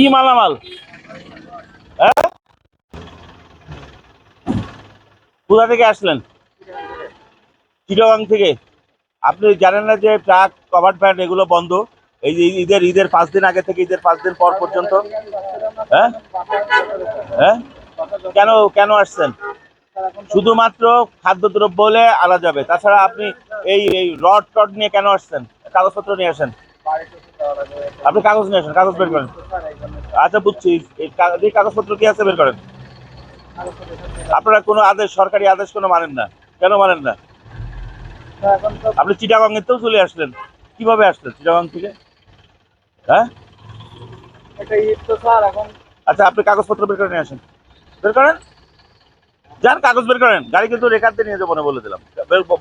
কি মালামাল? হ্যাঁ, কোথা থেকে আসলেন? চিটাগাং থেকে। আপনি জানেন না যে ট্রাক, কভার ভ্যান এগুলো বন্ধ এই যে ঈদের 5 দিন আগে থেকে ঈদের 5 দিন পর পর্যন্ত? হ্যাঁ, হ্যাঁ, কেন কেন আসছেন? শুধুমাত্র খাদ্যদ্রব্য হলে আনা যাবে, তাছাড়া আপনি এই রড টড নিয়ে কেন আসছেন? কাগজপত্র নিয়ে আসেন। আপনি কাগজ নিয়ে আসেন, কাগজ বের করেন। আচ্ছা, বুঝছি। এই কাগজপত্র কি আছে, বের করেন। আপনারা কোনো আদেশ, সরকারি আদেশ কোনো মানেন না, কেন মানেন না? আপনি চিটাগাং এতেও চলে আসলেন, কিভাবে আসলেন চিটাগাং থেকে? হ্যাঁ, আচ্ছা, আপনি কাগজপত্র বের করে নিয়ে আসেন, বের করেন। যান, কাগজ বের করেন। গাড়ি কিন্তু রেখার দিয়ে নিয়ে যাবো না, বলে দিলাম।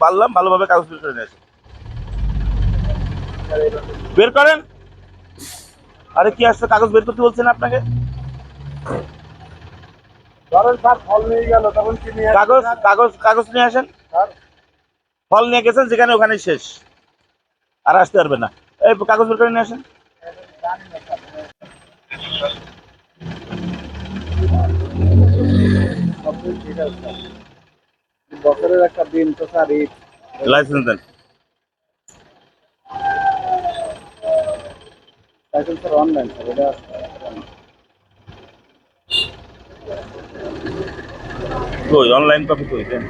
বললাম ভালোভাবে কাগজ বের করে নিয়ে আসেন, বের করেন। আরে কি আসছে, কাগজ বের করতে বলছেন আপনাকে। কাগজ কাগজ কাগজ নিয়ে আসেন। ফল নিয়ে গেছেন যেখানে, ওখানে শেষ, আর আসতে পারবে না। এই কাগজ বের করে নিয়ে আসেন। বছরের একটা দিন তো স্যার, ঈদ। লাইসেন্স দেন। লাইসেন্স স্যার অনলাইন স্যার, এটা কই অনলাইন কপি কই দেন?